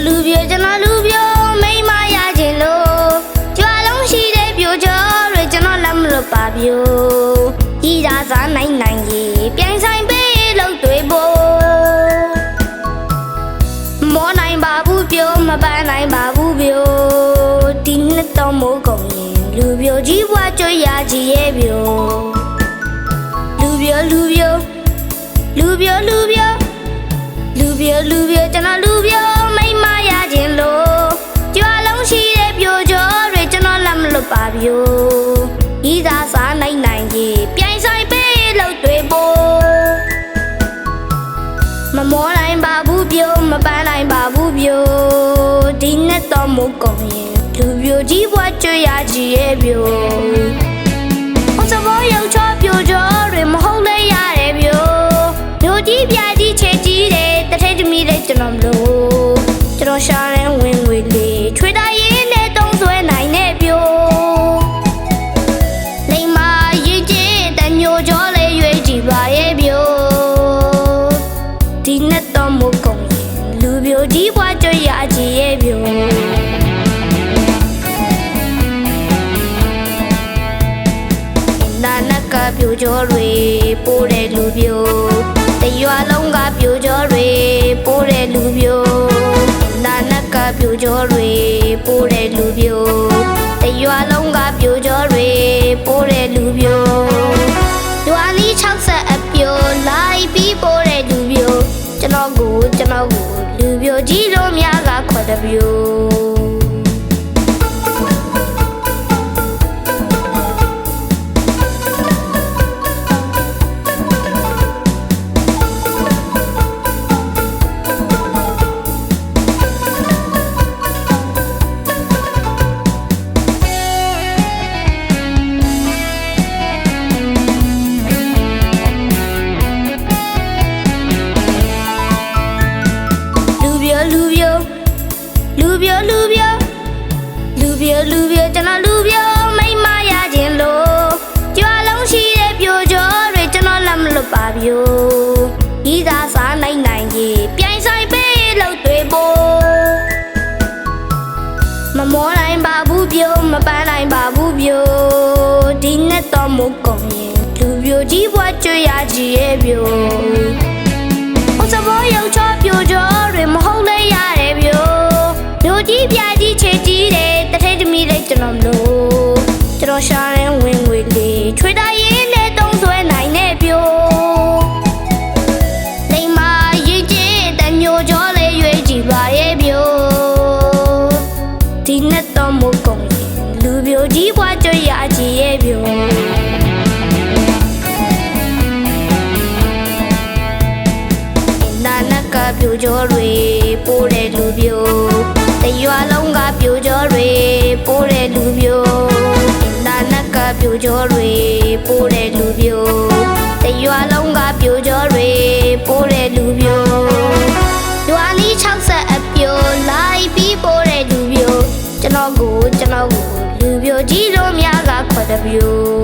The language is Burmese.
လူပြကျွန်တော်လူပြမိမရခြင်းလို့ကြွားလုံးရှိတဲ့ပြိုကျော်တွေကျွန်တော်လက်မလွတ်ပါပြိုကြီးသာစားနိုင်နိုင်ကြီးပြိုင်ဆိုင်ပေးလို့တွေ့ဖို့မောနိုင်ပါဘူးပြိုမပန်းနိုင်ပါဘူးပြိုဒီနှစ်တော့မိုးကုန်ရင်လူပြိုကြီးဘွားကြွရကြီးရဲ့ပြိုလူပြိုလူပြိုလူပြိုလူပြိုလူပြိုလူပြိုကျွန်တော်လူပြိုမိမရခြင်းလို့ကြွားလုံးရှိတဲ့ပြိုကျော်တွေကျွန်တော်လက်မလွတ်ပါပြိုဤသာစားနိုင်နိုင်ကြီးပြိုင်ဆိုင်ပေးလို့တွေ့ဖို့မမောနိုင်ပါဘူးပြိုမပန်းနိုင်ပါဘူးပြိုဒီနဲ့တော့မိုးကုန်ရင်လူပြိုကြီးဘွားကြွရကြီးရဲ့ပြိုဟောစဘောရောက်ချပြိုကျော်တွေမဟုတ်လဲရတယ်ပြိုမျိုးကြီးပြကြီးချေကြီးတယ်တထဲတမီတဲ့ကျွန်တော်မလို့ကျွန်တော်ရှာတဲ့ဝင်ငွေလေးချွေတာရင်းနဲ့တုံးဆွဲနိုင်တဲ့ပြိုလိမ္မာရည်ကျင်းတညိုကျော်လေးရွေးကြည့်ပါရဲ့ပြိုဒီနဲ့တော့မိုးကုန်ရင်လူပြိုကြီးဘွားကြွရကြီးရဲ့ပြိုနာနကပြိုကျော်တွေပိုးတဲ့လူပြိုတရွာလုံးကပြိုကျော်တွေပိုးတဲ့လူပြိုနာနကပြိုကျော်တွေပိုးတဲ့လူပြိုတရွာလုံးကပြိုကျော်တွေပိုးတဲ့လူပြိုရွာလေး60အပြိုလိုက်ပြီးပိုးတဲ့လူပြိုကျွန်တော်ကိုလူပြိုကြီးတို့များကခွက်တပြိုလူပြိုကျွန်တော်လူပြိုမိမရခြင်းလို့ကြွားလုံးရှိတဲ့ပြိုကျော်တွေကျွန်တော်လက်မလွတ်ပါပြိုဤသာစားနိုင်နိုင်ကြီးပြိုင်ဆိုင်ပေးလို့တွေ့ဖို့မမောနိုင်ပါဘူးပြိုမပန်းနိုင်ပါဘူးပြိုဒီနဲ့တော့မိုးကုန်ရင်လူပြိုကြီးဘွားကြွရကြီးရဲ့ပြိုဟောစဘောရောက်ချပြိုကျော်တွေမဟုတ်လဲရတယ်ပြိုမျိုးကြီးပြကြီးချေကြီးတယ်တထဲတမီတဲ့ကျွန်တော်မလို့ကျွန်တော်ရှာတဲ့ဝင်ငွေလေးချွေတာရင်းနဲ့တုံးဆွဲနိုင်တဲ့ပြိုလိမ္မာရည်ကျင်းတညိုကျော်လေးရွေးကြည့်ပါရဲ့ပြိုဒီနဲ့တော့မိုးကုန်ရင်လူပြိုကြီးဘွားကြွရကြီးရဲ့ပြိုနာနကပြိုကျော်တွေပိုးတဲ့လူပြိုတရွာလုံးကပြိုကျော်တွေပိုးတဲ့လူပြိုနာနကပြိုကျော်တွေပိုးတဲ့လူပြိုတရွာလုံးကပြိုကျော်တွေပိုးတဲ့လူပြိုရွာလေး60အပြိုလိုက်ပြီးပိုးတဲ့လူပြိုကျွန်တော်ကိုလူပြိုကြီးတို့များကခွက်တပြို